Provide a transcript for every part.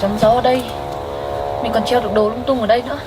chắn gió ở đây. Mình còn treo được đồ lung tung ở đây nữa.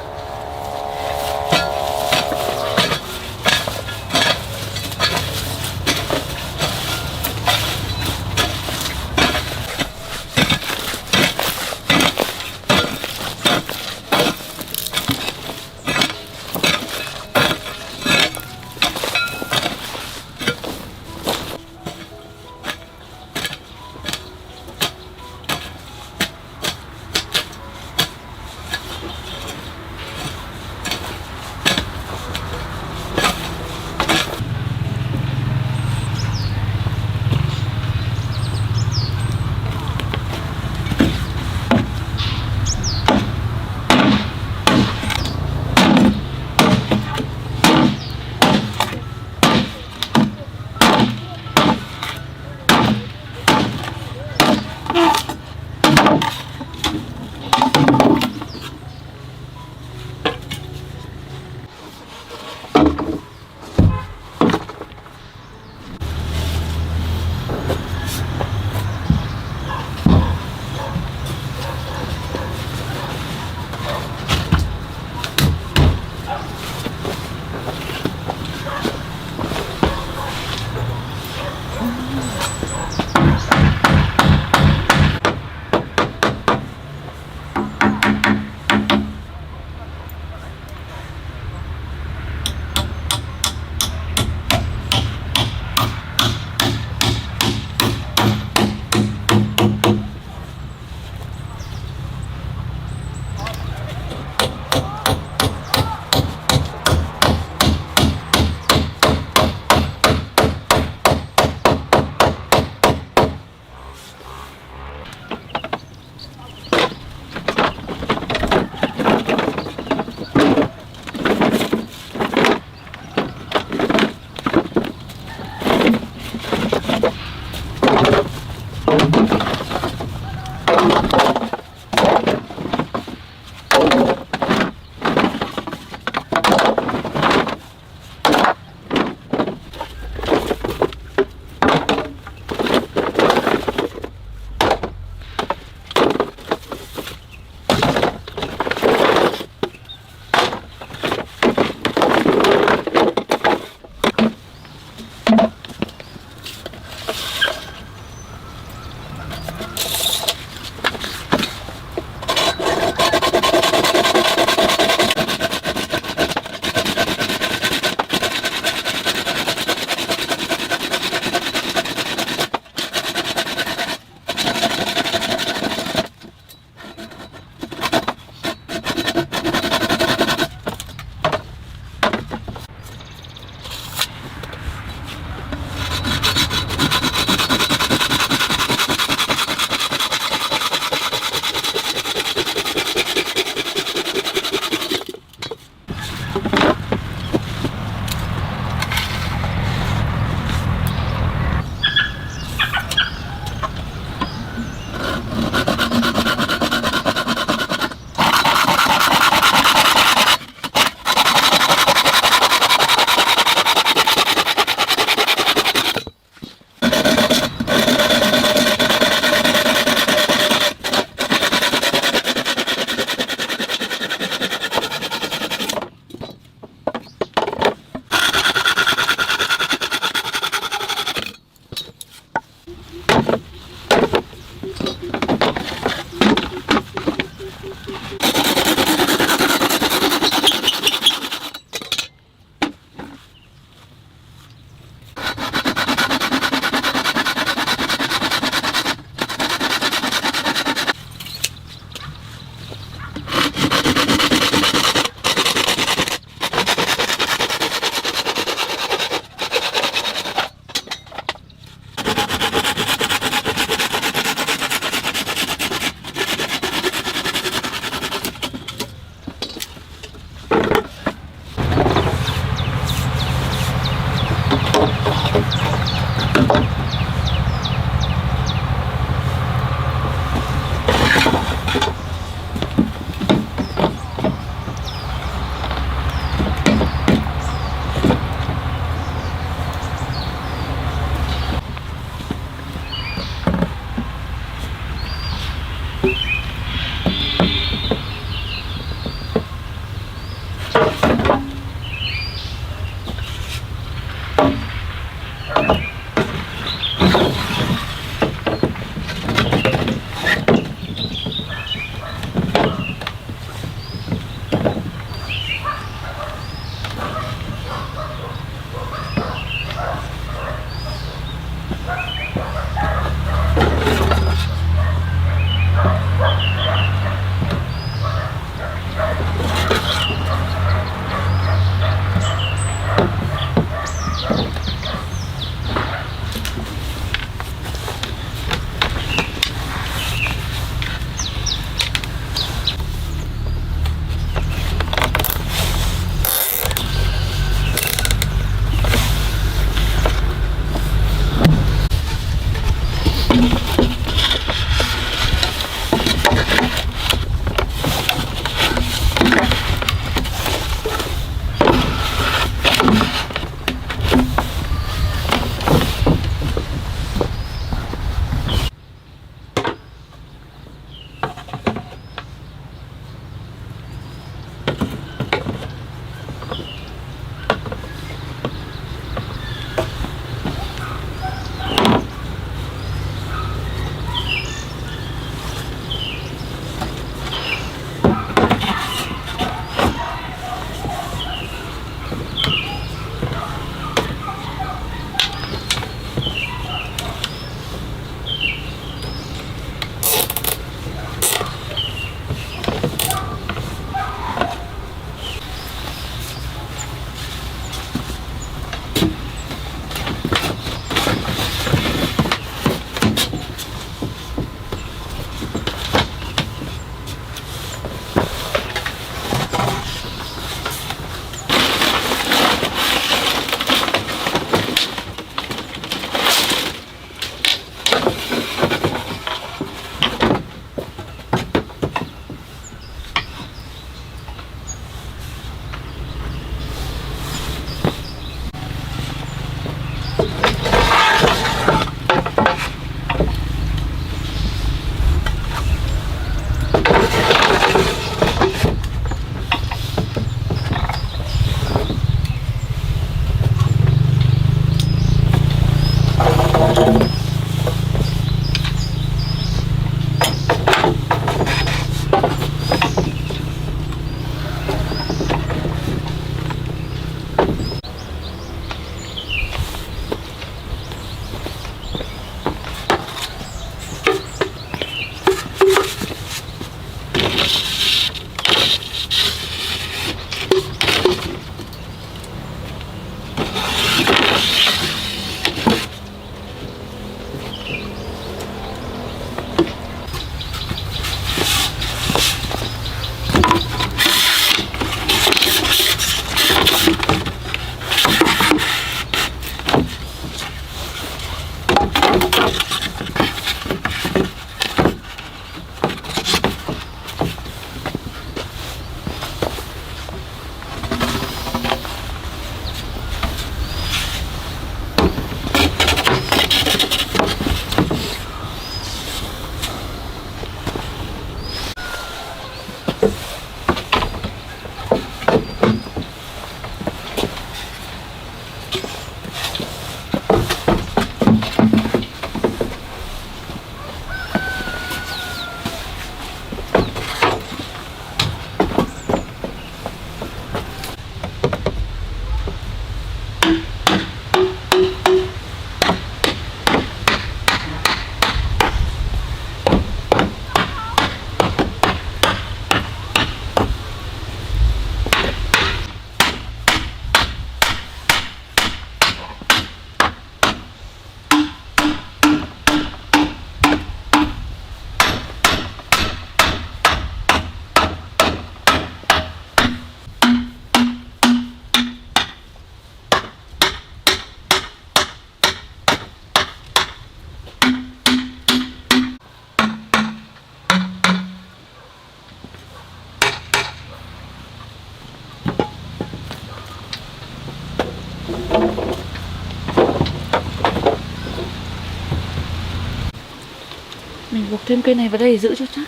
Mình buộc thêm cây này vào đây để giữ cho chắc.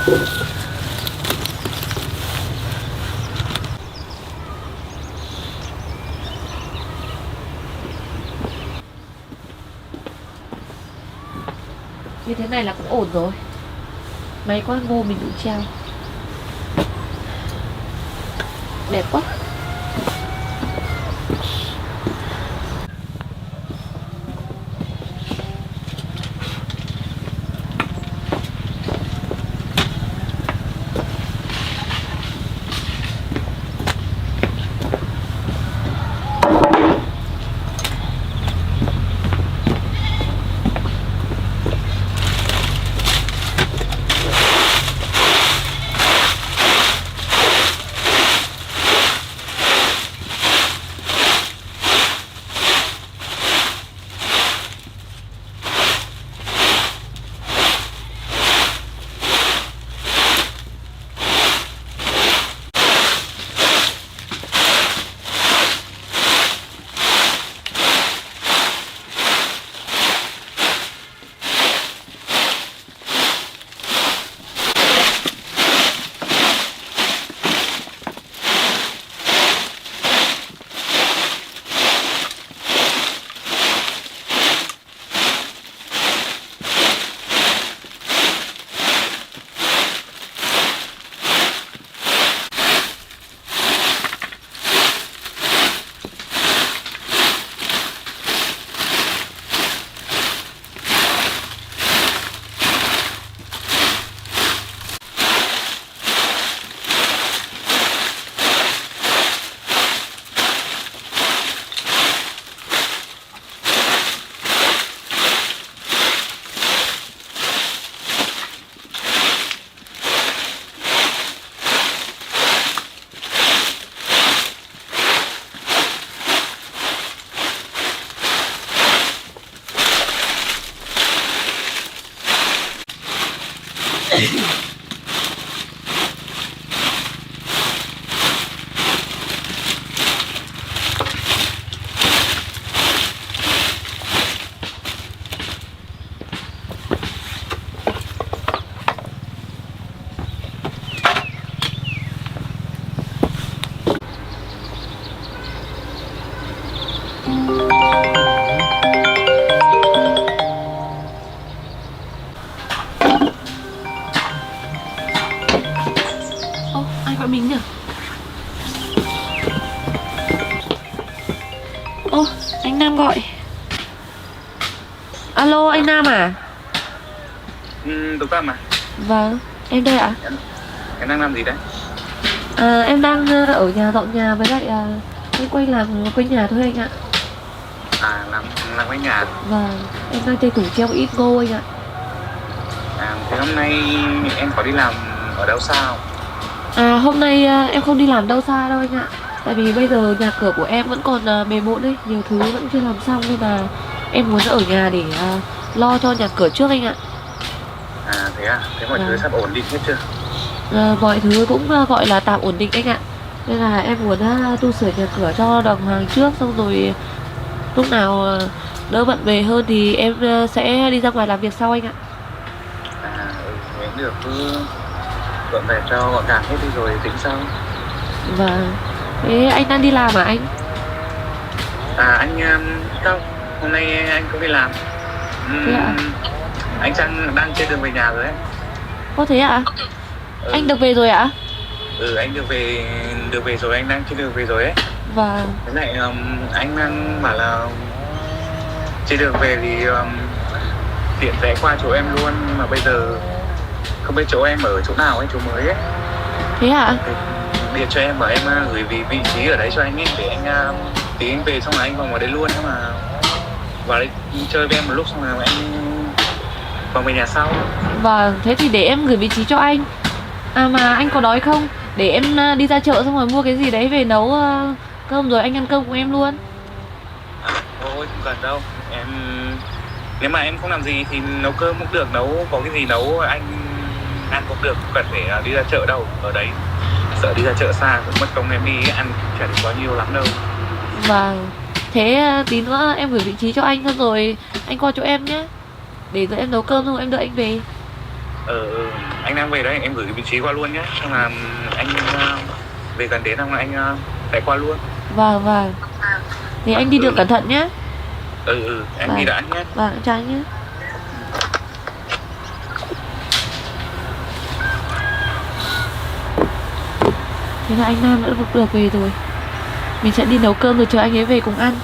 Như thế này là cũng ổn rồi. May quá ngô mình cũng treo. Đẹp quá. Ai gọi mình nhỉ? Anh Nam gọi. Alo, anh Nam à? Đúng Tâm à? Vâng, em đây ạ. Em đang làm gì đấy? Em đang ở nhà dọn nhà với lại quay quay làm quanh nhà thôi anh ạ. Làm quanh nhà. Vâng, em đang tranh thủ treo ít ngô anh ạ. Thế hôm nay em có đi làm ở đâu sao? Hôm nay em không đi làm đâu xa đâu anh ạ. Tại vì bây giờ nhà cửa của em vẫn còn bề bộn ấy, nhiều thứ vẫn chưa làm xong nên là em muốn ở nhà để lo cho nhà cửa trước anh ạ. Thế à? Thế mọi thứ sắp ổn định hết chưa? Mọi thứ cũng gọi là tạm ổn định anh ạ. Nên là em muốn tu sửa nhà cửa cho đàng hoàng trước, xong rồi lúc nào đỡ bận về hơn thì em sẽ đi ra ngoài làm việc sau anh ạ. Thế được, cứ dọn về cho gọn gàng hết đi rồi tính sau. Vâng. Thế anh đang đi làm à anh? Anh không, hôm nay anh không đi làm. Thế ạ? Anh đang trên đường về nhà rồi đấy. Có thế ạ? Anh được về rồi ạ? Anh được về rồi, anh đang trên đường về rồi ấy. Vâng. Thế này anh đang bảo là trên đường về thì tiện ghé qua chỗ em luôn, mà bây giờ không biết chỗ em ở chỗ nào ấy, chỗ mới ấy. Thế ạ? Điện cho em, bảo em gửi vị trí ở đấy cho anh ấy, để anh tí anh về xong là anh vào ngoài đấy luôn, nhưng mà vào đấy chơi với em một lúc xong là anh vào về nhà sau. Vâng, thế thì để em gửi vị trí cho anh. Mà anh có đói không? Để em đi ra chợ xong rồi mua cái gì đấy về nấu cơm rồi anh ăn cơm cùng em luôn. Thôi không cần đâu em, nếu mà em không làm gì thì nấu cơm cũng được, nấu có cái gì nấu anh ăn cũng được, không cần phải đi ra chợ đâu. Ở đấy sợ đi ra chợ xa cũng mất công, em đi ăn chả được bao nhiêu lắm đâu. Vâng, thế tí nữa em gửi vị trí cho anh xong rồi anh qua chỗ em nhé, để rồi em nấu cơm xong rồi em đợi anh về. Anh đang về đấy, em gửi vị trí qua luôn nhé. Xong là anh về gần đến xong là anh sẽ qua luôn. Vâng vâng. Thì anh đi đường cẩn thận nhé. Em Vâng. đi đã nhé. Vâng, chào anh nhé. Thế là anh Nam đã được về rồi. Mình sẽ đi nấu cơm rồi chờ anh ấy về cùng ăn.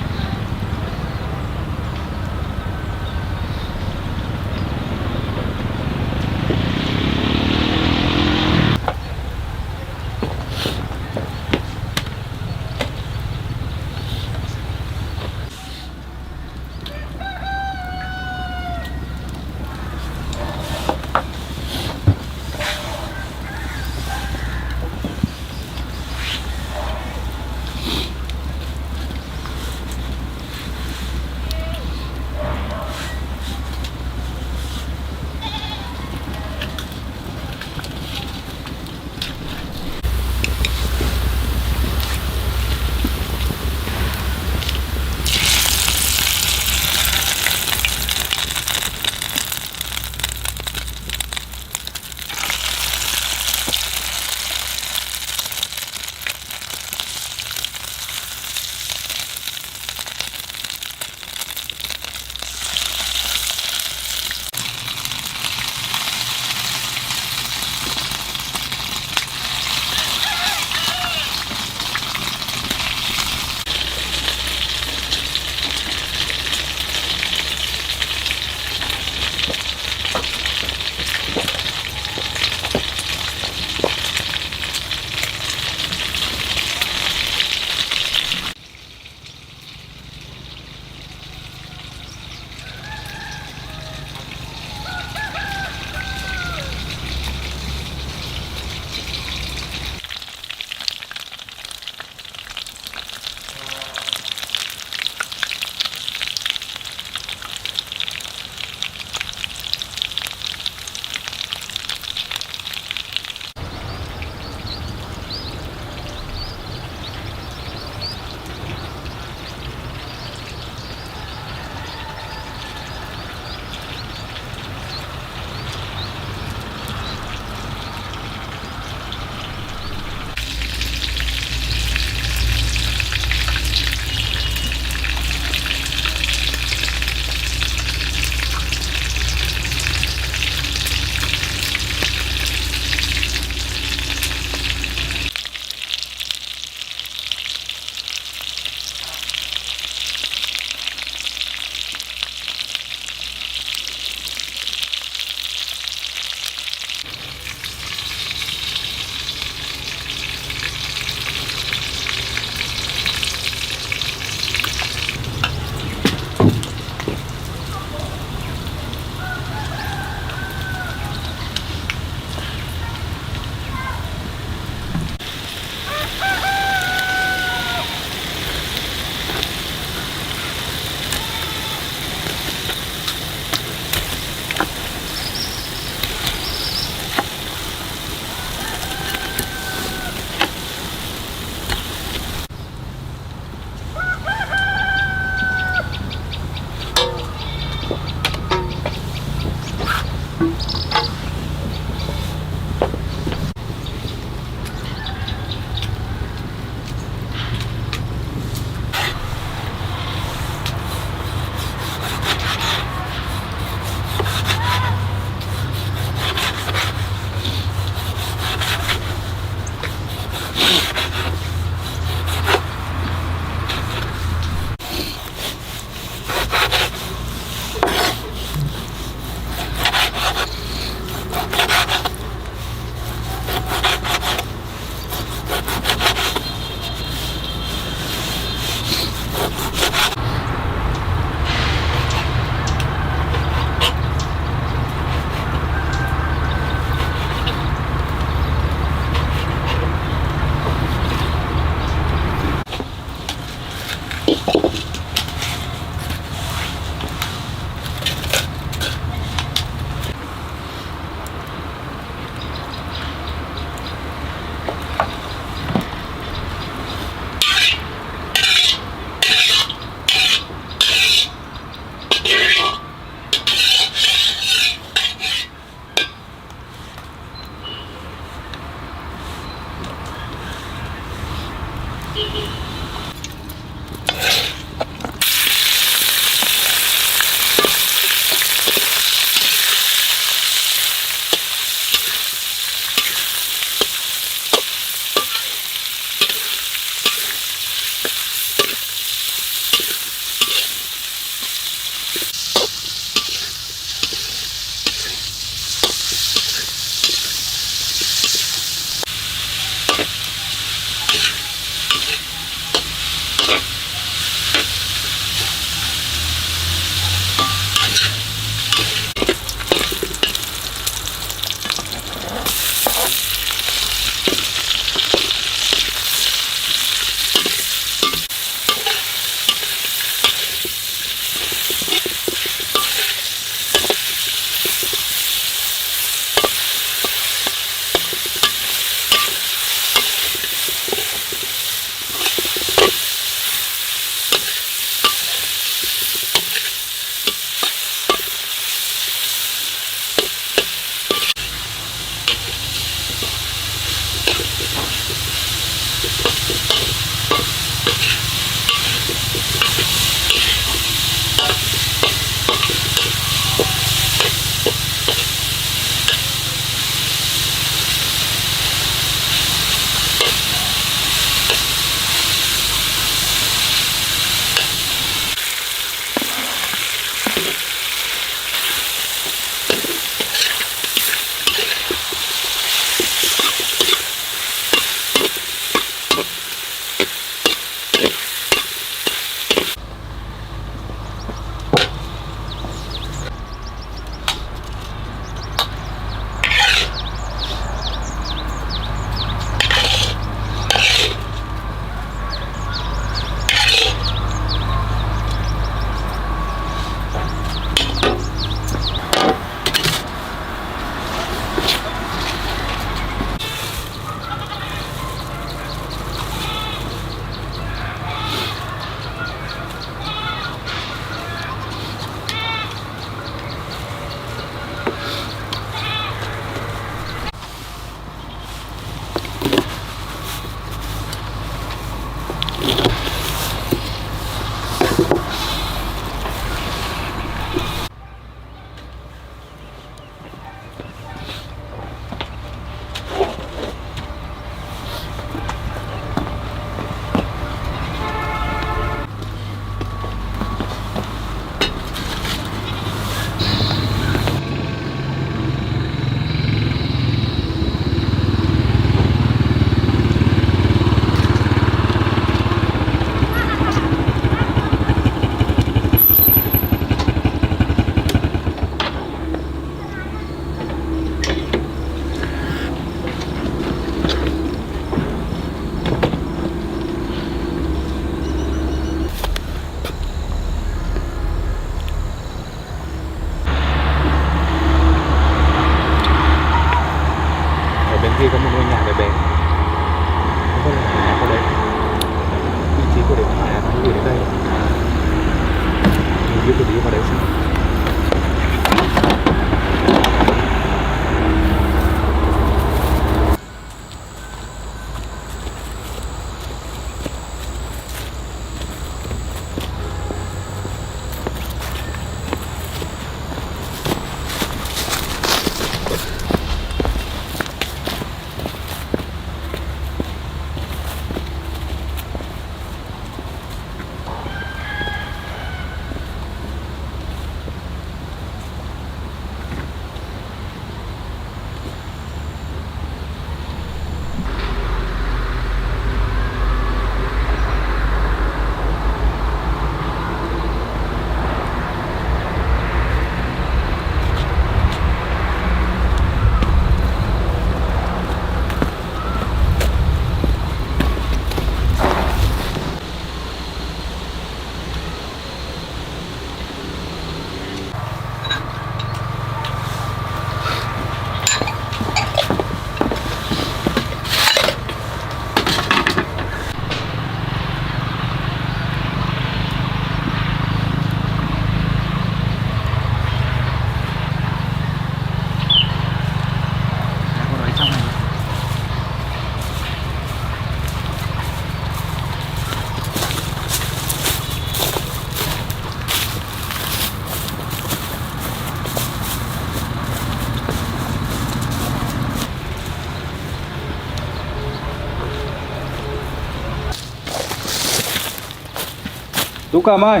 Tú Cầm ơi.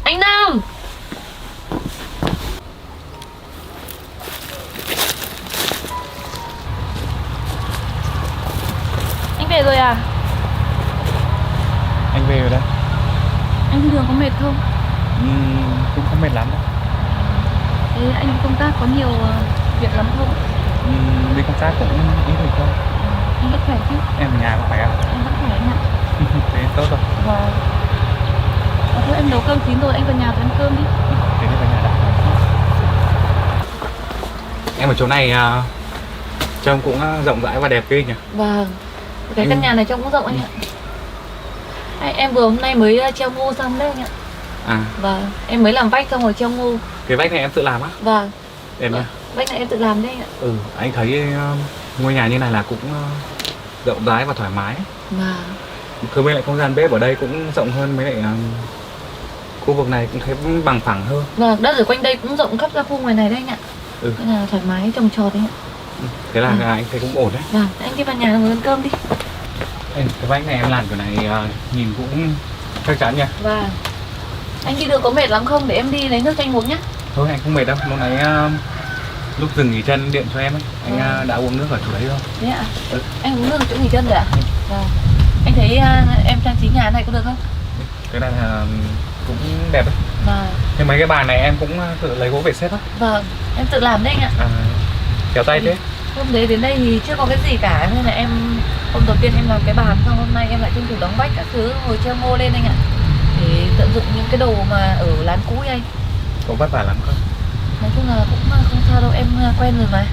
Anh Nam. Anh về rồi à? Anh về rồi đây. Anh đi đường có mệt không? Cũng không mệt lắm đâu. Thế anh công tác có nhiều việc lắm không? Đi công tác cũng ít việc thôi. Anh vẫn khỏe chứ? Em ở nhà có khỏe không? Em vẫn khỏe anh ạ. Thế tốt rồi. Vâng. Thôi em nấu cơm chín rồi, anh vào nhà ăn cơm đi. Thế đi vào nhà đã. Em ở chỗ này trông cũng rộng rãi và đẹp ghê nhỉ? Vâng. Cái căn nhà này trông cũng rộng anh ạ. Em vừa hôm nay mới treo ngô xong đấy anh ạ. À, Vâng. Em mới làm vách xong rồi treo ngô. cái vách này em tự làm á? Vâng. Em nha. Vách này em tự làm đấy anh ạ. Anh thấy ngôi nhà như này là cũng rộng rãi và thoải mái. Vâng. Thứ bên lại không gian bếp ở đây cũng rộng hơn, mấy lại khu vực này cũng thấy bằng phẳng hơn. Vâng, đất ở quanh đây cũng rộng khắp ra khu ngoài này đấy anh ạ. Nên là thoải mái trồng trọt đấy anh ạ. Thế là anh thấy cũng ổn đấy. Vâng, anh đi vào nhà ngồi ăn cơm đi. Cái vách này em làm kiểu này nhìn cũng chắc chắn nha. Vâng. Anh đi đường có mệt lắm không? Để em đi lấy nước cho anh uống nhá. Thôi anh không mệt đâu, lúc nãy lúc dừng nghỉ chân điện cho em ấy, anh đã uống nước ở chỗ đấy rồi. Thế ạ? Anh uống nước ở chỗ nghỉ chân rồi ạ? Vâng. Anh thấy em trang trí nhà này có được không? Cái này cũng đẹp đấy. Vâng. Nhưng mấy cái bàn này em cũng tự lấy gỗ về xếp á. Vâng, em tự làm đấy anh ạ. Kéo tay thế. Hôm đấy đến đây thì chưa có cái gì cả, nên là em hôm đầu tiên em làm cái bàn, xong hôm nay em lại tranh thủ đóng vách các thứ ngồi treo ngô lên anh ạ. Để tận dụng những cái đồ mà ở lán cũ ấy anh. Có vất vả lắm không? Nói chung là cũng không sao đâu, em quen rồi mà.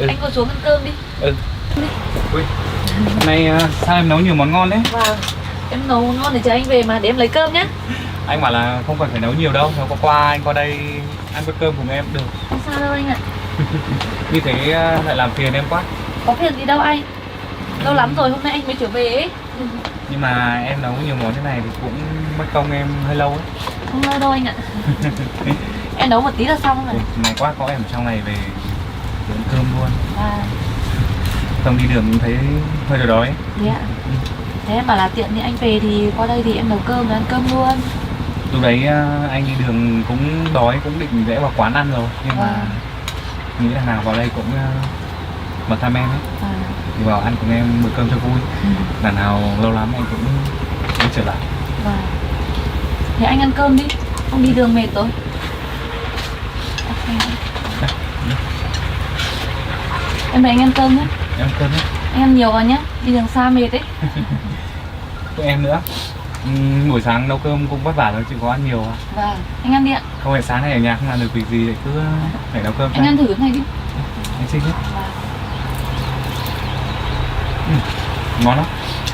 Anh ngồi xuống ăn cơm đi. Ui, hôm nay sao em nấu nhiều món ngon đấy? Vâng, em nấu ngon để chờ anh về mà, để em lấy cơm nhá. Anh bảo là không cần phải nấu nhiều đâu, nếu có anh qua đây ăn bữa cơm cùng em được. Không sao đâu anh ạ. Như thế lại làm phiền em quá. Có phiền gì đâu anh. Lâu lắm rồi, hôm nay anh mới trở về ấy. Nhưng mà em nấu nhiều món thế này thì cũng mất công em hơi lâu ấy. Không lâu đâu anh ạ. Em nấu một tí là xong rồi. May quá có em ở trong này về ăn cơm luôn. Không đi đường cũng thấy hơi đói đói. Thế ạ. Thế em bảo là tiện thì anh về thì qua đây thì em nấu cơm rồi ăn cơm luôn. Lúc đấy anh đi đường cũng đói, cũng định rẽ vào quán ăn rồi. Nhưng mà nghĩ là nào vào đây cũng mà thăm em ấy. Thì vào ăn cùng em bữa cơm cho vui. Lần nào lâu lắm anh cũng quay trở lại. Thế anh ăn cơm đi, không đi đường mệt rồi. Em mời anh ăn cơm nhé. Em ăn cơm nhé. Anh ăn nhiều vào nhé, đi đường xa mệt đấy. Tụi em nữa. Buổi sáng nấu cơm cũng vất vả thôi, chứ có ăn nhiều à? Vâng, anh ăn đi ạ. Không phải sáng này ở nhà không làm được việc gì, lại cứ phải nấu cơm cho anh ăn thử cái này đi. Anh xin nhé. Ngon lắm.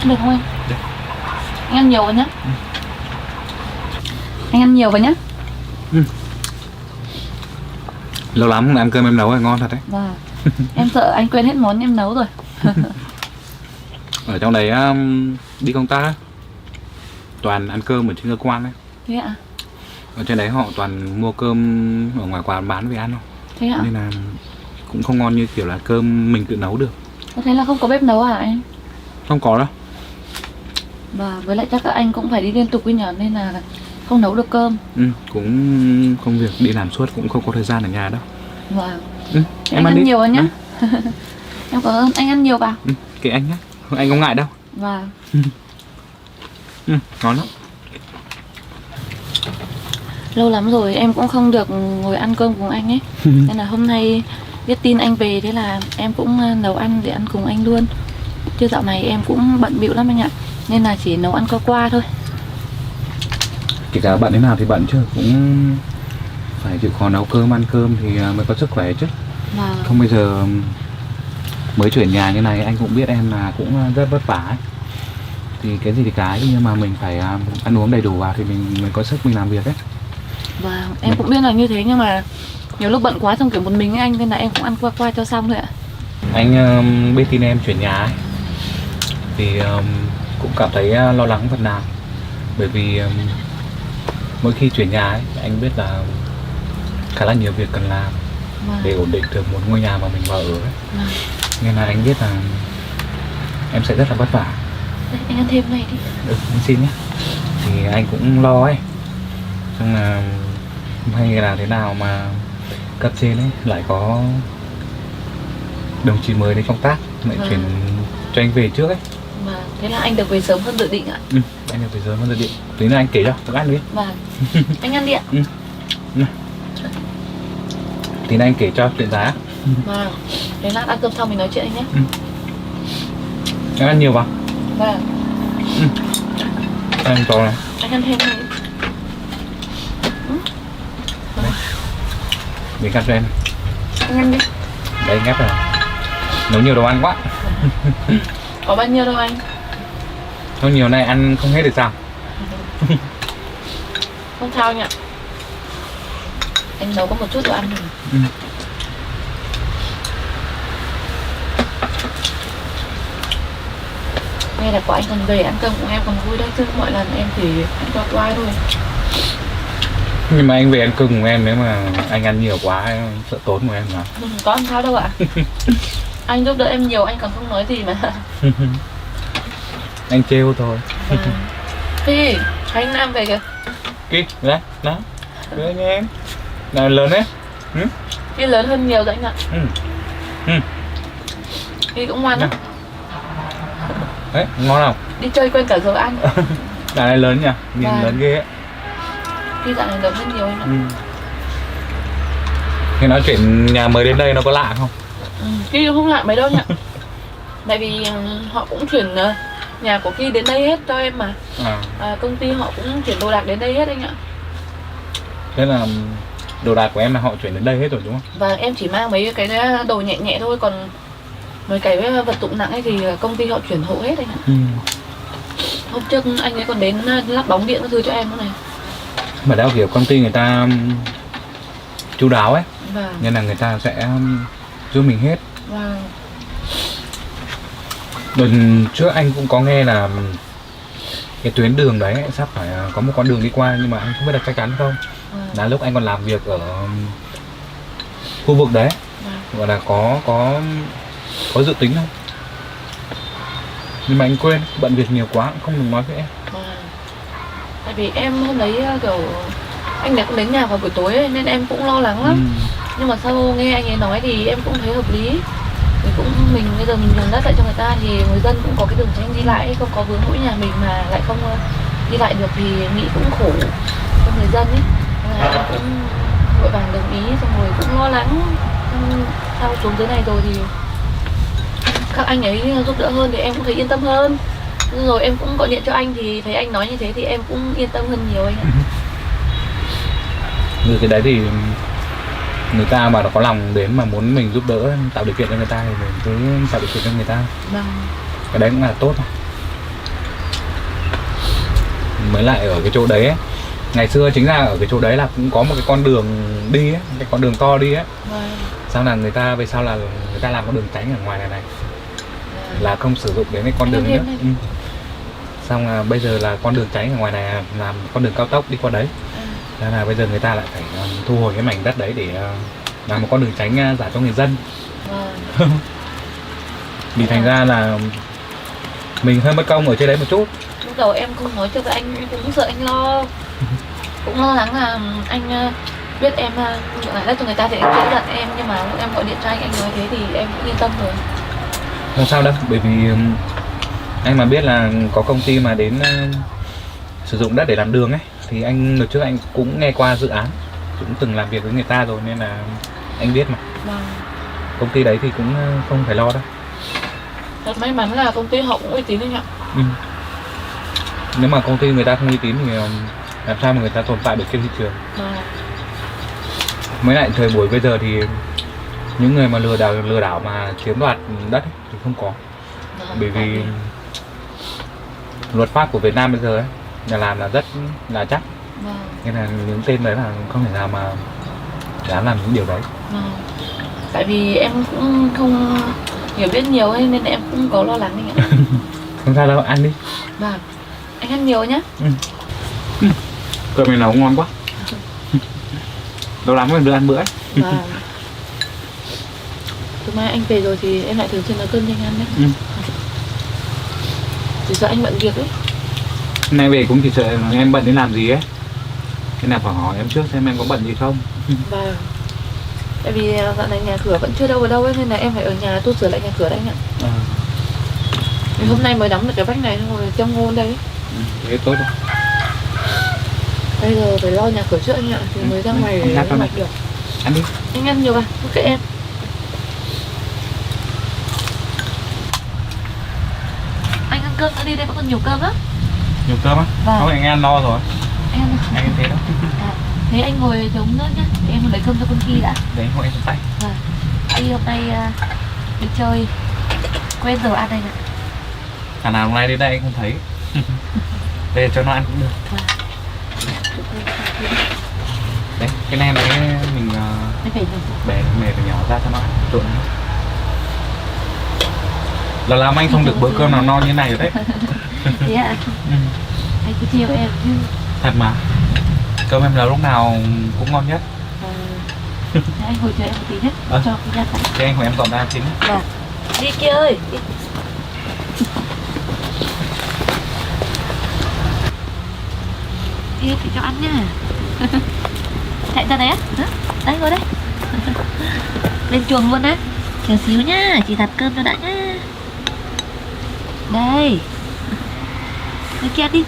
Được không anh? Được. Anh ăn nhiều vào nhé. Anh ăn nhiều vào nhé. Lâu lắm không ăn cơm em nấu rồi, ngon thật đấy. Vâng. Em sợ anh quên hết món em nấu rồi. Ở trong đấy đi công tác toàn ăn cơm ở trên cơ quan đấy. Thế ạ? Ở trên đấy họ toàn mua cơm ở ngoài quán bán về ăn không? Thế ạ? Nên là cũng không ngon như kiểu là cơm mình tự nấu được. Thế là không có bếp nấu à anh? Không có đâu. Và với lại chắc các anh cũng phải đi liên tục với nhở, nên là không nấu được cơm. Cũng công việc đi làm suốt cũng không có thời gian ở nhà đâu. Vâng. Em ăn đi nhiều vào nhá. Em cảm ơn, anh ăn nhiều vào. Kệ anh nhé, anh không ngại đâu. Vâng. Ngon lắm. Lâu lắm rồi em cũng không được ngồi ăn cơm cùng anh ấy. Nên là hôm nay biết tin anh về, thế là em cũng nấu ăn để ăn cùng anh luôn. Chứ dạo này em cũng bận bịu lắm anh ạ, nên là chỉ nấu ăn qua thôi. Kể cả bận thế nào thì bận chứ, cũng phải chịu khó nấu cơm, ăn cơm thì mới có sức khỏe chứ. Không bây giờ mới chuyển nhà như này, anh cũng biết em là cũng rất vất vả ấy. Thì cái gì thì cái, nhưng mà mình phải ăn uống đầy đủ vào thì mình mới có sức mình làm việc ấy. Vâng, em cũng biết là như thế, nhưng mà nhiều lúc bận quá xong kiểu một mình ấy anh, nên là em cũng ăn qua cho xong thôi ạ. Anh biết tin em chuyển nhà ấy, thì cũng cảm thấy lo lắng phần nào. Bởi vì mỗi khi chuyển nhà ấy, anh biết là khá là nhiều việc cần làm để ổn định được một ngôi nhà mà mình vào ở ấy. Nên là anh biết là em sẽ rất là vất vả. Đây, anh ăn thêm này đi. Anh xin nhé. thì anh cũng lo ấy, xong là hay là thế nào mà cấp trên ấy lại có đồng chí mới đến công tác lại chuyển cho anh về trước ấy. Mà thế là anh được về sớm hơn dự định ạ? Anh được về sớm hơn dự định. Tí nữa anh kể cho, tự ăn đi. Vâng. Anh ăn đi ạ. Tí nữa anh kể cho chuyện giá. Vâng. Thế lát ăn cơm xong mình nói chuyện anh nhé. Em ăn nhiều vào. Vâng. Anh to này. Anh ăn thêm đi. Mình cắt cho em. Anh ăn đi. Đấy ngắt rồi. Nấu nhiều đồ ăn quá. Có bao nhiêu đâu anh? Nấu nhiều này ăn không hết được sao? Không sao anh ạ. Anh nấu có một chút đồ ăn thôi. Nghe là có anh còn về ăn cơm của em còn vui đấy, chứ mọi lần em chỉ ăn qua qua thôi. Nhưng mà anh về ăn cơm của em, nếu mà anh ăn nhiều quá em sợ tốn của em mà. Có ăn sao đâu ạ. Anh giúp đỡ em nhiều, anh còn không nói gì mà. Anh trêu thôi. Phi, anh Nam về kìa. Kì, đấy, đó. Đưa nha em. Nào lớn đấy. Phi lớn hơn nhiều rồi anh ạ. Phi cũng ngoan lắm. Đấy, ngon không? Đi chơi quên cả giờ ăn. Dạo này lớn nhỉ? Nhìn lớn ghê ấy. Phi dạo này lớn hơn nhiều anh ạ. Thế nói chuyện nhà mới đến đây nó có lạ không? Phi không lạ mấy đâu nhỉ. Tại vì họ cũng chuyển nhà của Phi đến đây hết cho em mà. Công ty họ cũng chuyển đồ đạc đến đây hết anh ạ. Thế là đồ đạc của em là họ chuyển đến đây hết rồi đúng không? Và em chỉ mang mấy cái đồ nhẹ nhẹ thôi, còn mấy cái vật dụng nặng ấy thì công ty họ chuyển hộ hết anh ạ. Hôm trước anh ấy còn đến lắp bóng điện các thứ cho em nữa này. Mà đã kiểu công ty người ta chu đáo ấy, nên là người ta sẽ giúp mình hết. Đợt trước anh cũng có nghe là cái tuyến đường đấy sắp phải có một con đường đi qua, nhưng mà anh không biết là chắc chắn không. Là lúc anh còn làm việc ở khu vực đấy, gọi là có dự tính không? Nhưng mà anh quên, bận việc nhiều quá không được nói với em. Tại vì em hôm đấy kiểu anh ấy cũng đến nhà vào buổi tối ấy, nên em cũng lo lắng lắm. Nhưng mà sau nghe anh ấy nói thì em cũng thấy hợp lý. Thì cũng bây giờ mình nhường đất lại cho người ta thì người dân cũng có cái đường tránh đi lại, không có vướng mũi nhà mình mà lại không đi lại được thì nghĩ cũng khổ cho người dân ấy. Nên là em cũng vội vàng đồng ý, xong rồi cũng lo lắng. Sau xuống dưới này rồi thì các anh ấy giúp đỡ hơn thì em cũng thấy yên tâm hơn. Rồi em cũng gọi điện cho anh thì thấy anh nói như thế thì em cũng yên tâm hơn nhiều anh ạ. Như cái đấy thì người ta mà nó có lòng đến mà muốn mình giúp đỡ, tạo điều kiện cho người ta thì mình cứ tạo điều kiện cho người ta. Cái đấy cũng là tốt. Mới lại ở cái chỗ đấy ấy, ngày xưa chính ra ở cái chỗ đấy là cũng có một cái con đường đi ấy, cái con đường to đi ấy. Sau là người ta về sau là người ta làm con đường tránh ở ngoài này là không sử dụng đến cái con đường nữa. Xong là bây giờ là con đường tránh ở ngoài này làm con đường cao tốc đi qua đấy. Nên là bây giờ người ta lại phải thu hồi cái mảnh đất đấy để làm một con đường tránh giả cho người dân. Vì thành ra là mình hơi mất công ở trên đấy một chút. Lúc đầu em không nói cho anh cũng sợ anh lo. Cũng lo lắng là anh biết em nhượng lại đất cho người ta thì anh sẽ giận em. Nhưng mà lúc em gọi điện cho anh nói thế thì em cũng yên tâm rồi. Không sao đâu, bởi vì anh mà biết là có công ty mà đến sử dụng đất để làm đường ấy, thì anh đợt trước anh cũng nghe qua dự án, cũng từng làm việc với người ta rồi nên là anh biết mà. Công ty đấy thì cũng không phải lo đâu. Thật may mắn là công ty họ cũng uy tín anh ạ. Nếu mà công ty người ta không uy tín thì làm sao mà người ta tồn tại được trên thị trường. Mới lại thời buổi bây giờ thì những người mà lừa đảo mà chiếm đoạt đất ấy, thì không có. Bởi vì luật pháp của Việt Nam bây giờ ấy, là làm là rất là chắc. Nên là những tên đấy là không thể nào mà dám làm những điều đấy. Tại vì em cũng không hiểu biết nhiều ấy, nên em cũng có lo lắng anh ạ. Không sao đâu, ăn đi. Vâng, anh ăn nhiều nhá. Cơm này nấu ngon quá. Lâu lắm rồi được ăn bữa ấy. Từ mai anh về rồi thì em lại thường xuyên nấu cơm cho anh ăn nhé. Chỉ sợ anh bận việc ấy. Nay về cũng chỉ sợ em bận đến làm gì ấy. Thế nào phải hỏi em trước xem em có bận gì không. Vâng. Tại vì dạo này nhà cửa vẫn chưa đâu vào đâu ấy, nên là em phải ở nhà tu sửa lại nhà cửa đấy anh ạ. Vì hôm nay mới đóng được cái vách này rồi trông ngon đấy. Thế tốt rồi. Bây giờ phải lo nhà cửa trước anh ạ, thì mới ra ngoài để mặc được. Ăn đi. Anh ăn nhiều à? Ok em. Anh ăn cơm nữa đi, đây vẫn còn nhiều cơm á. Nhiều cơm á? Vâng. Không, anh ăn no rồi. Anh ăn Anh ăn thế đó. À, thế anh ngồi chống nước nhá, để em lấy cơm cho con Ki đã. Đấy, hộ em tay. Vâng. Anh hôm nay đi chơi quên giờ ăn anh ạ. Thằng nào hôm nay đến đây anh không thấy. Đây cho nó ăn cũng được. Vâng. Đấy, cái nem đấy mình Anh phải bẻ mề từ nhỏ ra cho nó ăn trộn. Là làm anh không được bữa cơm nào no như này rồi đấy. thế ạ. Anh cứ chiều em chứ. Thật mà. Cơm em là lúc nào cũng ngon nhất. Thế anh ngồi chờ em một tí nhé. Cho cái nhà tại. Thế anh của em dọn ra chính. Vâng. Đi kia ơi. Đi. Đi thì cho ăn nha. Chạy ra đấy á. Đấy ngồi đấy. Lên chuồng luôn á. Chờ xíu nhá, chị đặt cơm cho đã nhá. Đây. Lên kia đi.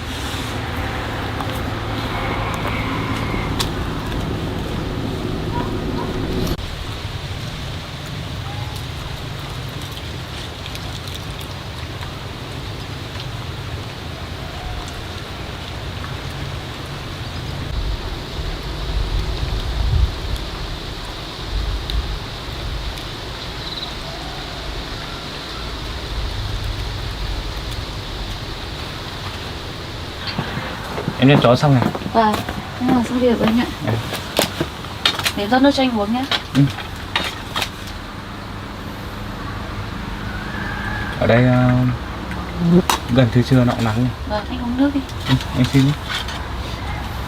Em cho chó xong này. Vâng. Nhưng mà xong việc anh ạ. Để rót nước cho anh uống nhé. Ở đây gần trưa nó cũng nắng này. Vâng, anh uống nước đi. Em xin đi.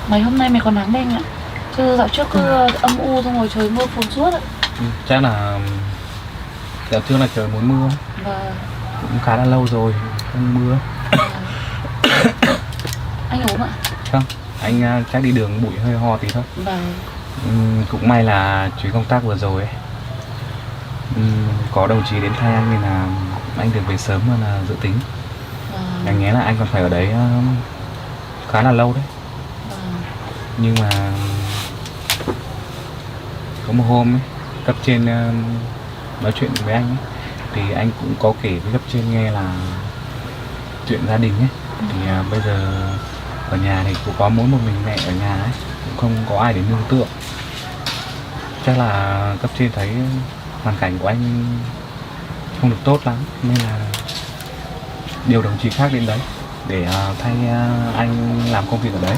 Mấy hôm nay mày còn nắng đây anh ạ. Chứ dạo trước cứ âm u xong rồi trời mưa phùn suốt ạ. Chắc là dạo trước là trời muốn mưa. Vâng. Cũng khá là lâu rồi không mưa. Anh uống ạ? Không, anh chắc đi đường bụi hơi ho tí thôi. Vâng. Cũng may là chuyến công tác vừa rồi ấy, có đồng chí đến thay anh nên là anh được về sớm hơn là dự tính. Anh nghe là anh còn phải ở đấy khá là lâu đấy. Nhưng mà có một hôm ấy, cấp trên nói chuyện với anh ấy, thì anh cũng có kể với cấp trên nghe là chuyện gia đình ấy. Thì bây giờ ở nhà thì cũng có mỗi một mình mẹ ở nhà ấy, cũng không có ai để nương tựa. Chắc là cấp trên thấy hoàn cảnh của anh không được tốt lắm nên là điều đồng chí khác đến đấy để thay anh làm công việc ở đấy,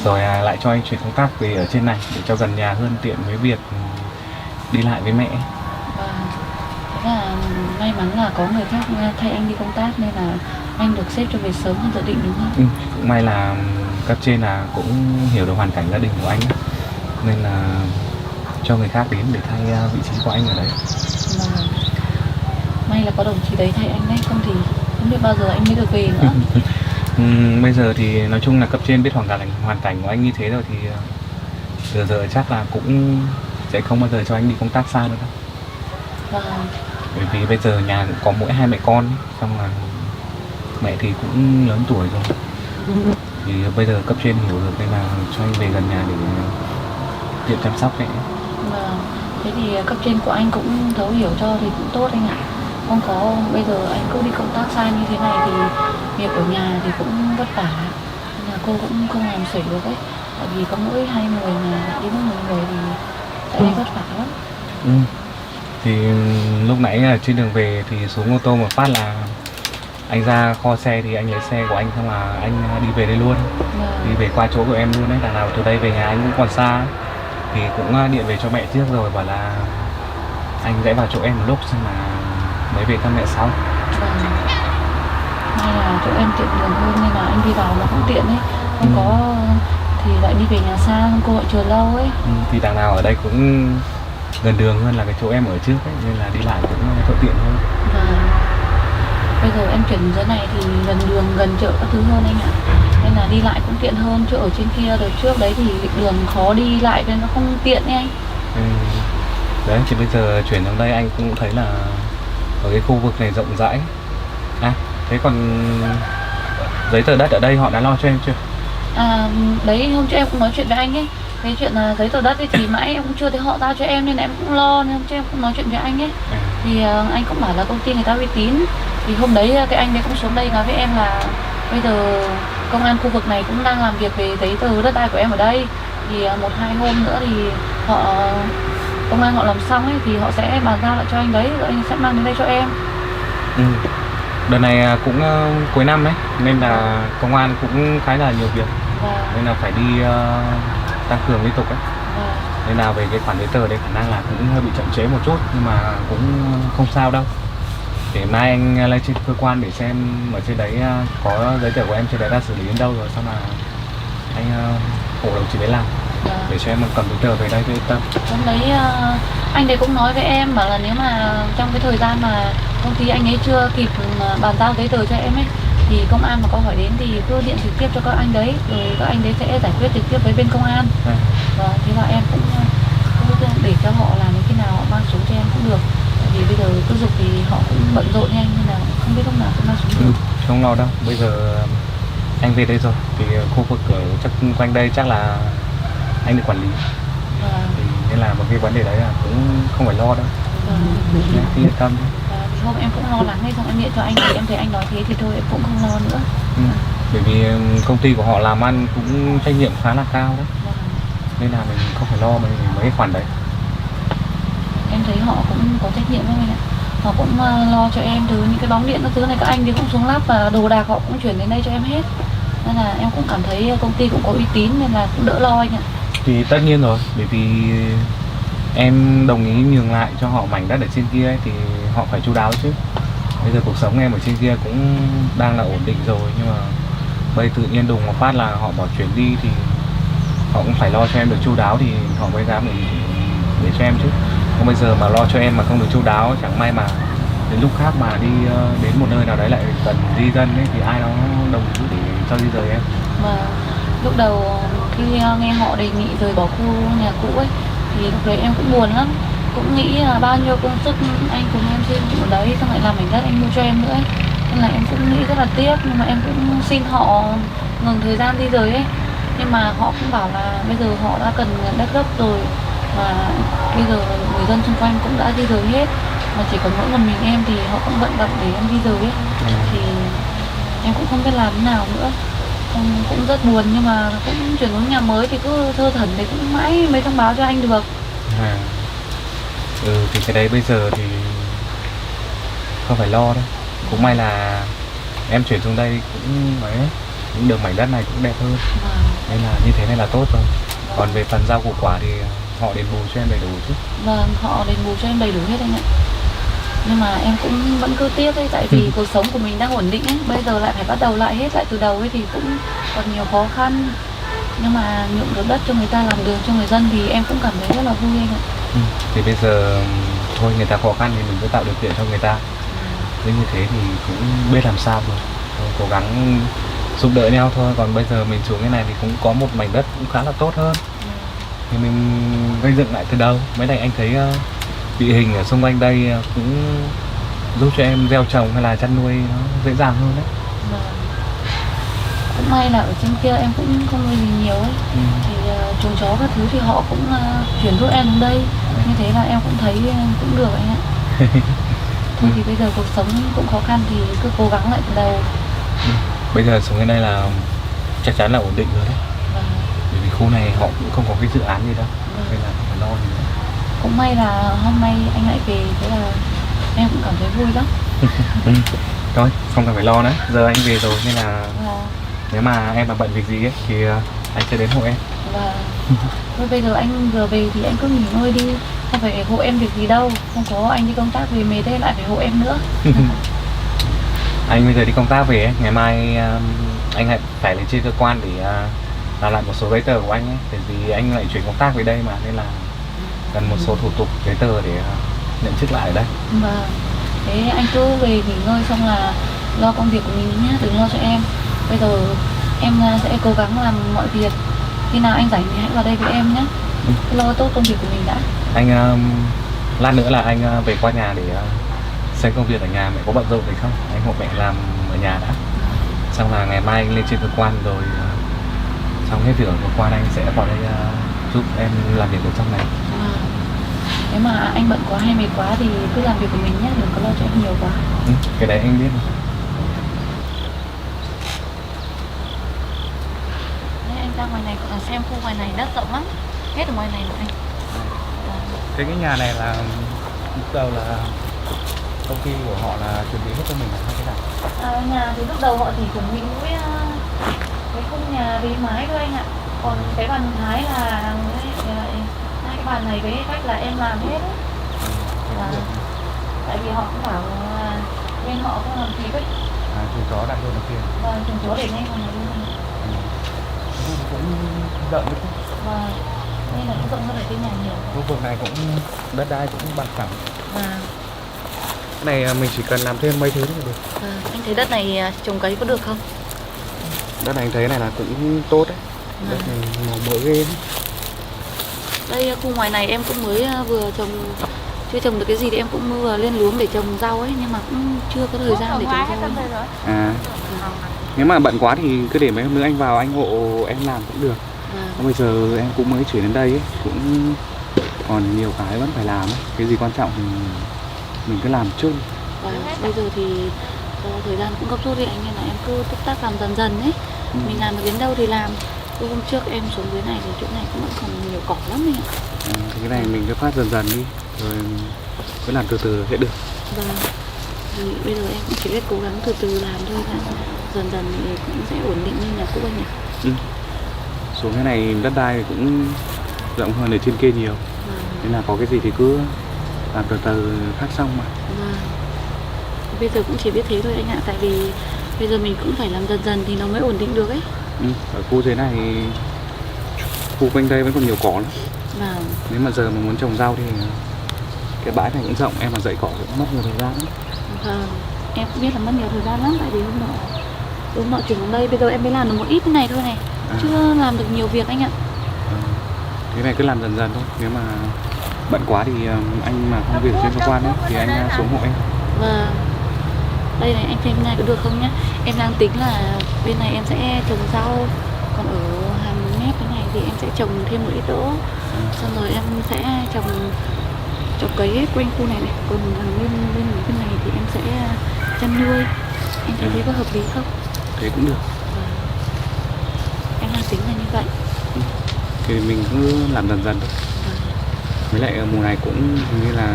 rồi lại cho anh chuyển công tác về ở trên này để cho gần nhà hơn, tiện với việc đi lại với mẹ. Thế là may mắn là có người khác thay anh đi công tác nên là anh được xếp cho về sớm hơn dự định đúng không? Cũng may là cấp trên là cũng hiểu được hoàn cảnh gia đình của anh ấy, nên là cho người khác đến để thay vị trí của anh ở đấy. May là có đồng chí đấy thay anh đấy, không thì không biết bao giờ anh mới được về nữa. Bây giờ thì nói chung là cấp trên biết hoàn cảnh của anh như thế rồi thì từ giờ chắc là cũng sẽ không bao giờ cho anh đi công tác xa nữa đâu. Bởi vì bây giờ nhà cũng có mỗi hai mẹ con ấy, xong là mẹ thì cũng lớn tuổi rồi. Thì bây giờ cấp trên hiểu được nên là cho anh về gần nhà để tiện chăm sóc mẹ. Thế thì cấp trên của anh cũng thấu hiểu cho thì cũng tốt anh ạ. Không có bây giờ anh cứ đi công tác xa như thế này thì việc ở nhà thì cũng vất vả. Nên là cô cũng không làm xuể được ấy. Tại vì có mỗi hai người mà đi với một người thì sẽ vất vả lắm. Thì lúc nãy là trên đường về thì xuống ô tô một phát là anh ra kho xe thì anh lấy xe của anh xong là anh đi về đây luôn. Đi về qua chỗ của em luôn đấy. Đằng nào từ đây về nhà anh cũng còn xa ấy. Thì cũng điện về cho mẹ trước rồi bảo là anh sẽ vào chỗ em một lúc xong là mới về thăm mẹ sau. May là chỗ em tiện đường hơn nên là anh đi vào nó cũng tiện ấy. Không có thì lại đi về nhà xa, cô lại chờ lâu ấy. Thì đằng nào ở đây cũng gần đường hơn là cái chỗ em ở trước ấy, nên là đi lại cũng thuận tiện hơn. Bây giờ em chuyển dưới này thì gần đường, gần chợ các thứ hơn anh ạ. Nên nên là đi lại cũng tiện hơn, chứ ở trên kia đợt trước đấy thì đường khó đi lại nên nó không tiện ấy anh. Đấy thì bây giờ chuyển sang đây anh cũng thấy là ở cái khu vực này rộng rãi. Thế còn giấy tờ đất ở đây họ đã lo cho em chưa? Đấy hôm trước em cũng nói chuyện với anh ấy, cái chuyện là giấy tờ đất ấy thì mãi em cũng chưa thấy họ giao cho em, nên em cũng lo, nên hôm trước em cũng nói chuyện với anh ấy. Thì anh cũng bảo là công ty người ta uy tín. Thì hôm đấy cái anh đấy cũng xuống đây nói với em là bây giờ công an khu vực này cũng đang làm việc về giấy tờ đất đai của em ở đây. Thì 1-2 hôm nữa thì công an họ làm xong ấy thì họ sẽ bàn giao lại cho anh đấy, rồi anh sẽ mang đến đây cho em. Đợt này cũng cuối năm đấy, nên là công an cũng khá là nhiều việc, nên là phải đi tăng cường liên tục ấy. Nên là về cái khoản giấy tờ đấy khả năng là cũng hơi bị chậm chế một chút, nhưng mà cũng không sao đâu. Để mai anh lên trên cơ quan để xem ở trên đấy có giấy tờ của em trên đấy đã xử lý đến đâu rồi, xong là anh hộ đồng chí đấy làm để cho em cầm giấy tờ về đây cho yên tâm. Hôm đấy anh đấy cũng nói với em bảo là nếu mà trong cái thời gian mà công ty anh ấy chưa kịp bàn giao giấy tờ cho em ấy, thì công an mà có hỏi đến thì cứ điện trực tiếp cho các anh đấy, rồi các anh đấy sẽ giải quyết trực tiếp với bên công an. Và thế là em cũng để cho họ làm đến khi nào họ mang xuống cho em cũng được. Tại vì bây giờ cứ dục thì họ cũng bận rộn nhanh, nên là không biết lúc nào sẽ mang xuống được. Không lo đâu, bây giờ anh về đây rồi thì khu vực ở chắc quanh đây chắc là anh được quản lý. Thì nên là một cái vấn đề đấy là cũng không phải lo đâu. Cứ yên tâm. Thì hôm em cũng lo lắng nên xong em điện cho anh, thì em thấy anh nói thế thì thôi em cũng không lo nữa. Bởi vì công ty của họ làm ăn cũng trách nhiệm khá là cao đấy. Nên là mình không phải lo mấy cái khoản đấy. Em thấy họ cũng có trách nhiệm với mình ạ. Họ cũng lo cho em từ những cái bóng điện các thứ này, các anh thì cũng xuống lắp và đồ đạc họ cũng chuyển đến đây cho em hết. Nên là em cũng cảm thấy công ty cũng có uy tín nên là cũng đỡ lo anh ạ. Thì tất nhiên rồi, bởi vì em đồng ý nhường lại cho họ mảnh đất ở trên kia ấy, thì họ phải chu đáo chứ. Bây giờ cuộc sống em ở trên kia cũng đang là ổn định rồi, nhưng mà bây tự nhiên đùng một phát là họ bỏ chuyển đi thì họ cũng phải lo cho em được chu đáo thì họ mới dám để cho em chứ. Còn bây giờ mà lo cho em mà không được chu đáo, chẳng may mà đến lúc khác mà đi đến một nơi nào đấy lại cần di dân ấy, thì ai đó đồng ý để cho di rời em. Mà lúc đầu khi nghe họ đề nghị rời bỏ khu nhà cũ ấy thì lúc đấy em cũng buồn lắm, cũng nghĩ là bao nhiêu công sức anh cùng em xây dựng ở đấy, xong lại làm mảnh đất anh mua cho em nữa ấy. Nên là em cũng nghĩ rất là tiếc, nhưng mà em cũng xin họ ngừng thời gian di rời ấy. Nhưng mà họ cũng bảo là bây giờ họ đã cần đất gấp rồi, mà bây giờ người dân xung quanh cũng đã di rời hết, mà chỉ còn mỗi một mình em thì họ cũng vận động để em di rời ấy. Thì em cũng không biết làm thế nào nữa. Cũng rất buồn, nhưng mà cũng chuyển xuống nhà mới thì cứ thơ thẩn thì cũng mãi mới thông báo cho anh được. Thì cái đấy bây giờ thì không phải lo đâu. Cũng may là em chuyển xuống đây cũng được mảnh đất này cũng đẹp hơn. Nên là như thế này là tốt rồi. Còn về phần rau củ quả thì họ đền bù cho em đầy đủ chứ. Vâng, họ đền bù cho em đầy đủ hết anh ạ. Nhưng mà em cũng vẫn cứ tiếc ấy, tại vì cuộc sống của mình đang ổn định ấy, bây giờ lại phải bắt đầu lại hết lại từ đầu ấy thì cũng còn nhiều khó khăn. Nhưng mà nhượng được đất cho người ta, làm đường cho người dân thì em cũng cảm thấy rất là vui anh ạ. Thì bây giờ thôi, người ta khó khăn thì mình cứ tạo điều kiện cho người ta. Nên như thế thì cũng biết làm sao rồi. Cố gắng giúp đỡ nhau thôi. Còn bây giờ mình xuống cái này thì cũng có một mảnh đất cũng khá là tốt hơn. Thì mình gây dựng lại từ đầu. Mấy này anh thấy địa hình ở xung quanh đây cũng giúp cho em gieo trồng hay là chăn nuôi nó dễ dàng hơn đấy. Cũng may là ở trên kia em cũng không nuôi gì nhiều ấy. Thì chuồng chó các thứ thì họ cũng chuyển giúp em đến đây. Như thế là em cũng thấy cũng được anh ạ. Thôi thì bây giờ cuộc sống cũng khó khăn thì cứ cố gắng lại từ đầu. Bây giờ xuống cái đây là chắc chắn là ổn định rồi đấy. Bởi vì khu này họ cũng không có cái dự án gì đâu, nên là không phải lo gì nữa. Cũng may là hôm nay anh lại về, thế là em cũng cảm thấy vui lắm. Thôi, không cần phải lo nữa. Giờ anh về rồi nên là nếu mà em mà bận việc gì ấy thì anh sẽ đến hộ em. Thôi bây giờ anh vừa về thì anh cứ nghỉ ngơi đi, không phải hộ em việc gì đâu. Không có anh đi công tác về mệt thế lại phải hộ em nữa. Anh bây giờ đi công tác về ấy, ngày mai anh lại phải lên trên cơ quan để làm lại một số giấy tờ của anh ấy. Tại vì anh lại chuyển công tác về đây mà, nên là cần một số thủ tục giấy tờ để nhận chức lại ở đây. Thế anh cứ về nghỉ ngơi xong là lo công việc của mình nhé, đừng lo cho em. Bây giờ Em sẽ cố gắng làm mọi việc. Khi nào anh rảnh thì hãy vào đây với em nhé. Lo tốt công việc của mình đã. Anh lát nữa là anh về qua nhà để xem công việc ở nhà. Mẹ có bận rộn gì không? Anh hộ mẹ làm ở nhà đã. Xong là ngày mai anh lên trên cơ quan rồi xong hết việc ở cơ quan anh sẽ vào đây giúp em làm việc ở trong này. Nếu mà anh bận quá hay mệt quá thì cứ làm việc của mình nhé, đừng có lo cho em nhiều quá. Cái đấy anh biết. Đấy, anh ra ngoài này còn xem khu ngoài này đất rộng lắm, hết ở ngoài này rồi anh. Cái nhà này là lúc đầu là công ty của họ là chuẩn bị hết cho mình là thế nào? Nhà thì lúc đầu họ chỉ chuẩn bị mỗi cái khung nhà với mái thôi anh ạ. Còn cái bàn thái là hai cái bàn này với cách là em làm hết ấy. Tại vì họ cũng bảo bên họ không làm kịp ấy. Chuồng chó đặt luôn ở kia. Vâng, chuồng chó để ngay ngoài này luôn. Cũng rộng đấy chứ. Vâng, nên là cũng rộng hơn ở trên nhà nhiều. Khu vực này cũng đất đai cũng bằng phẳng. Vâng. Cái này mình chỉ cần làm thêm mấy thứ nữa là được. Anh thấy đất này trồng cấy có được không? Đất này anh thấy này là cũng tốt đấy. Đất này màu mỡ ghê đấy. Đây khu ngoài này em cũng mới vừa trồng, chưa trồng được cái gì thì em cũng vừa lên luống để trồng rau ấy, nhưng mà cũng chưa có thời gian để trồng rau. Nếu mà bận quá thì cứ để mấy hôm nữa anh vào anh hộ em làm cũng được. Bây giờ em cũng mới chuyển đến đây ấy, cũng còn nhiều cái vẫn phải làm ấy. Cái gì quan trọng thì mình cứ làm trước. Bây giờ thì thời gian cũng gấp rút đi anh, nên là em cứ túc tắc làm dần dần ấy. Mình làm được đến đâu thì làm. Hôm trước em xuống dưới này thì chỗ này cũng vẫn còn nhiều cỏ lắm anh ạ. Thì cái này mình cứ phát dần dần đi, rồi cứ làm từ từ sẽ được. Vâng. Thì bây giờ em cũng chỉ biết cố gắng từ từ làm thôi, dần dần thì cũng sẽ ổn định như nhà cũ anh nhỉ. Xuống cái này đất đai cũng rộng hơn ở trên kia nhiều. Nên là có cái gì thì cứ làm từ từ phát xong mà. Bây giờ cũng chỉ biết thế thôi anh ạ, tại vì bây giờ mình cũng phải làm dần dần thì nó mới ổn định được ấy. Ở khu dưới này, khu quanh đây vẫn còn nhiều cỏ lắm. Nếu mà giờ mà muốn trồng rau thì cái bãi này cũng rộng, em mà dậy cỏ cũng mất nhiều thời gian lắm. Em cũng biết là mất nhiều thời gian lắm, tại vì hôm nọ chuyển đến đây, bây giờ em mới làm được một ít cái này thôi này, chưa làm được nhiều việc anh ạ. Cái này cứ làm dần dần thôi, nếu mà bận quá thì anh mà không việc trên cơ quan ấy thì anh xuống hộ em. Đây này, anh xem này có được không nhá? Em đang tính là bên này em sẽ trồng rau, còn ở hàng mép cái này thì em sẽ trồng thêm một ít đỗ. Xong rồi em sẽ trồng cấy hết quanh khu này này. Còn bên này thì em sẽ chăn nuôi. Anh thấy thế có hợp lý không? Thế cũng được. Em đang tính là như vậy. Thì mình cứ làm dần dần thôi. Với lại mùa này cũng hình như là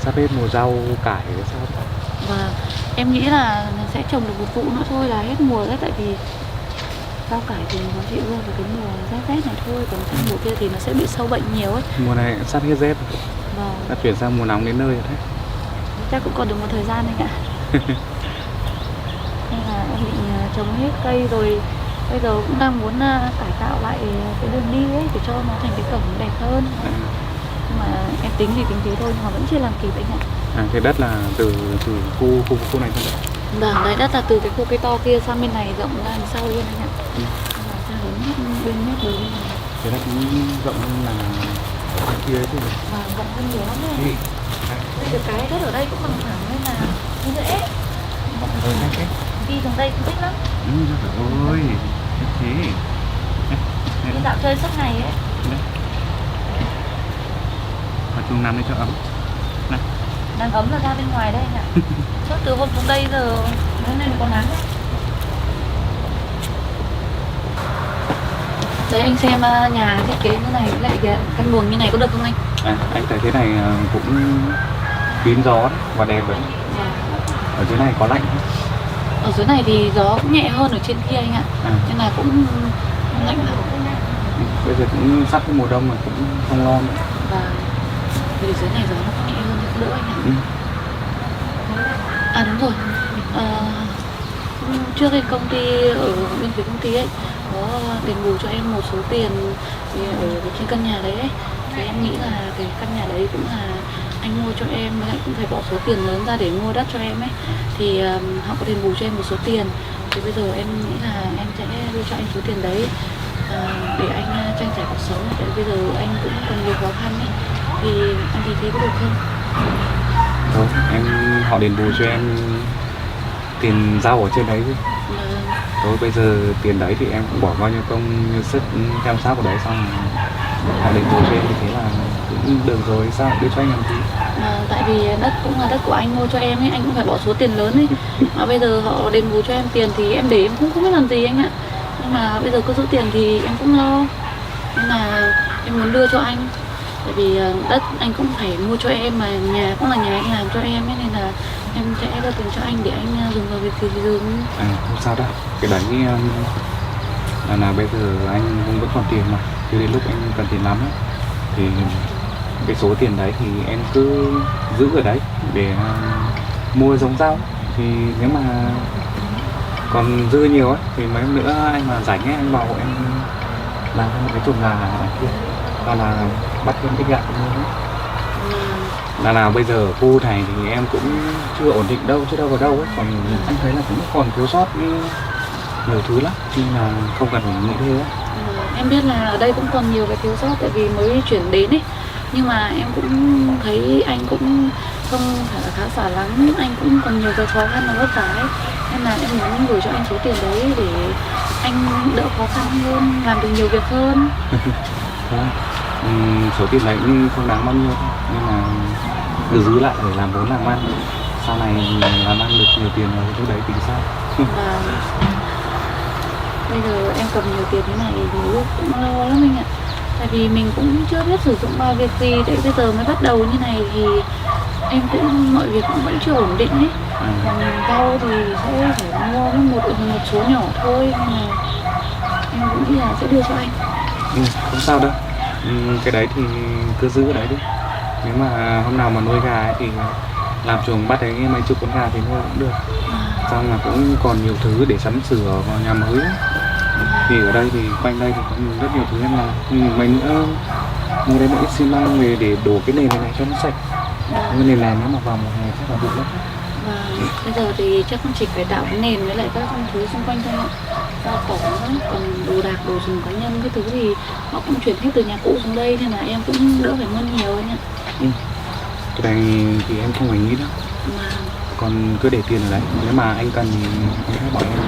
sắp hết mùa rau cải hay sao. Và em nghĩ là sẽ trồng được một vụ nữa thôi là hết mùa đấy, tại vì rau cải thì nó chịu luôn vào cái mùa rét này thôi, còn sang mùa kia thì nó sẽ bị sâu bệnh nhiều ấy. Mùa này sắp hết rét rồi. Đã chuyển sang mùa nóng đến nơi rồi đấy. Chắc cũng còn được một thời gian anh ạ. Nên là em định trồng hết cây rồi. Bây giờ cũng đang muốn cải tạo lại cái đường đi ấy để cho nó thành cái cổng đẹp hơn. Nhưng mà em tính thì tính thế thôi, nhưng mà vẫn chưa làm kịp anh ạ. Cái đất là từ khu này thôi đấy. Vâng, đấy đất là từ cái khu cây to kia sang bên này rộng ra đằng sau luôn anh ạ. Ra đến hết bên mép đường bên này. Cái đất cũng rộng hơn là ở bên kia ấy chứ. Vâng, rộng hơn nhiều lắm đấy. Đây được cái đất ở đây cũng bằng phẳng nên là không dễ. Đi xuống đây cũng thích lắm. Ôi, thế. Đi dạo chơi suốt ngày ấy. Và chung nằm để cho ấm. Này. Đang ấm là ra bên ngoài đây anh ạ. Suốt từ hôm xuống đây giờ hôm nay có nắng đấy. Đấy anh xem nhà thiết kế như này với lại cái căn buồng như này có được không anh? Anh thấy thế này cũng kín gió đấy, và đẹp đấy. Ở dưới này có lạnh không? Ở dưới này thì gió cũng nhẹ hơn ở trên kia anh ạ. Nên là cũng lạnh lắm. Bây giờ cũng sắp cái mùa đông mà cũng không lo nữa. Và vì dưới này gió nó cũng nhẹ hơn thì cũng đỡ anh ạ. Đúng rồi. Trước cái công ty ở bên phía công ty ấy có đền bù cho em một số tiền ở trên căn nhà đấy ấy. Thì em nghĩ là cái căn nhà đấy cũng là anh mua cho em, lại cũng phải bỏ số tiền lớn ra để mua đất cho em ấy. Thì họ có đền bù cho em một số tiền. Thì bây giờ em nghĩ là em sẽ cho anh số tiền đấy để anh trang trải cuộc sống. Tại bây giờ anh cũng còn nhiều khó khăn ấy, thì anh thì thế có được không? Thôi em họ đền bù cho em tiền rau ở trên đấy chứ. Thôi bây giờ tiền đấy thì em cũng bỏ bao nhiêu công như sức chăm sóc ở đấy, xong họ đền bù cho em thì thế là cũng được rồi, sao đưa cho anh làm gì. Tại vì đất cũng là đất của anh mua cho em ấy, anh cũng phải bỏ số tiền lớn ấy, mà bây giờ họ đền bù cho em tiền thì em để em cũng không biết làm gì anh ạ. Nhưng mà bây giờ có giữ tiền thì em cũng lo, nhưng mà em muốn đưa cho anh. Tại vì đất anh cũng phải mua cho em, mà nhà cũng là nhà anh làm cho em ấy, nên là em sẽ đưa tiền cho anh để anh dùng vào việc gì thì dùng. Không sao đâu, cái đấy là bây giờ anh vẫn còn tiền mà, chứ đến lúc anh cần tiền lắm ấy, thì cái số tiền đấy thì em cứ giữ ở đấy để mua giống rau. Thì nếu mà còn dư nhiều ấy thì mấy hôm nữa anh mà rảnh ấy, anh bảo em làm thêm một cái chuồng gà ở kia, hoặc là bắt thêm cái gạo nữa. Là bây giờ ở khu này thì em cũng chưa ổn định đâu, chứ đâu vào đâu ấy, còn anh thấy là cũng còn thiếu sót nhiều thứ lắm, nên là không cần phải nghĩ thế ấy. Em biết là ở đây cũng còn nhiều cái thiếu sót, tại vì mới chuyển đến ấy, nhưng mà em cũng thấy anh cũng không phải là khá giả lắm, anh cũng còn nhiều cái khó khăn và vất vả ấy, nên là em muốn gửi cho anh số tiền đấy để anh đỡ khó khăn hơn, làm được nhiều việc hơn. Số tiền đấy cũng không đáng bao nhiêu, nên là cứ giữ lại để làm vốn làm ăn, sau này làm ăn được nhiều tiền rồi lúc đấy tính sao. Và bây giờ em cầm nhiều tiền thế này thì lúc cũng lo lắm anh ạ, tại vì mình cũng chưa biết sử dụng vào việc gì, để bây giờ mới bắt đầu như này thì em cũng mọi việc cũng vẫn chưa ổn định ấy. Còn rau thì sẽ phải mua một số nhỏ thôi, nhưng mà em cũng nghĩ là sẽ đưa cho anh. Không sao đâu, cái đấy thì cứ giữ ở đấy đi. Nếu mà hôm nào mà nuôi gà ấy thì làm chuồng bắt đấy mấy chục con gà thì nuôi cũng được. Xong là cũng còn nhiều thứ để sắm sửa vào nhà mới ấy. Thì ở đây thì quanh đây thì có rất nhiều thứ em làm. Mấy nữa mua đấy một ít xi măng về để đổ cái nền này cho nó sạch. Cái nền này nếu mà vào một ngày chắc là bụi lắm. Bây giờ thì chắc cũng chỉ phải tạo cái nền với lại các thứ xung quanh thôi ạ. Rau cỏ, còn đồ đạc, đồ dùng cá nhân cái thứ thì họ cũng chuyển hết từ nhà cũ xuống đây, nên là em cũng đỡ phải mua nhiều anh ạ. Cái này thì em không phải nghĩ đâu. Còn cứ để tiền ở đấy, nếu mà anh cần thì anh hãy bảo em.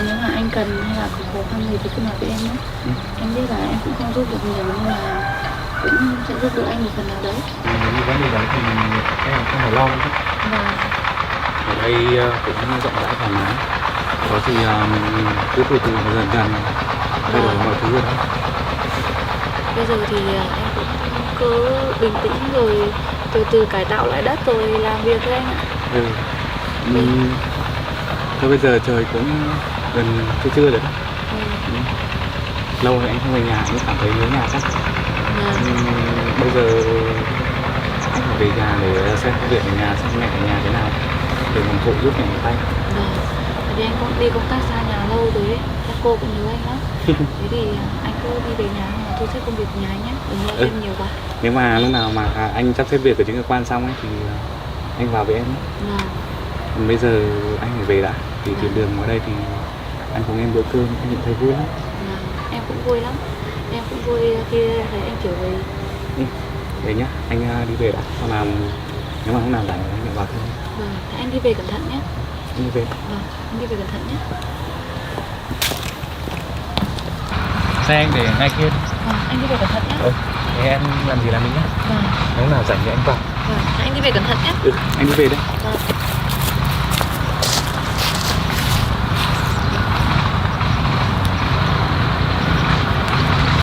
Nếu mà anh cần hay là có khó khăn gì thì cứ nói với em nhé. Em biết là em cũng không giúp được nhiều, nhưng mà cũng sẽ giúp được anh một phần nào đấy. Những vấn đề đấy thì em không phải lo chứ. Ở đây cũng rộng rãi thoải mái. Có thì cứ từ từ và dần dần thay đổi mọi thứ rồi đó. Bây giờ thì em cũng cứ bình tĩnh rồi từ từ cải tạo lại đất rồi làm việc thôi anh ạ. Thôi bây giờ trời cũng gần trưa rồi đó. Lâu rồi anh không về nhà, anh cảm thấy nhớ nhà chắc. Bây giờ anh phải về nhà để xem công việc ở nhà, xem mẹ ở nhà thế nào, để làm phụ giúp mẹ một tay. Tại vì anh cũng đi công tác xa nhà lâu rồi ấy, các cô cũng nhớ anh lắm. Thế thì anh cứ đi về nhà mà thu xếp công việc ở nhà anh nhé, đừng lo em nhiều quá. Nếu mà lúc nào mà anh sắp xếp việc ở trên cơ quan xong ấy thì anh vào với em nhé. Còn bây giờ anh phải về đã, thì trên đường ở đây thì ăn cùng em bữa cơm, anh nhận thấy vui lắm. Em cũng vui lắm, em cũng vui khi thấy anh trở về. Đấy nhá, anh đi về đã, xong làm nếu mà hôm nào rảnh anh lại vào thêm. Thế anh đi về cẩn thận nhé. Anh đi về. Anh đi về cẩn thận nhé. Xe anh để ngay kia. Anh đi về cẩn thận nhé. Thế em làm gì làm mình nhé. Nếu nào rảnh thì anh vào. Anh đi về cẩn thận nhé. Anh đi về đây.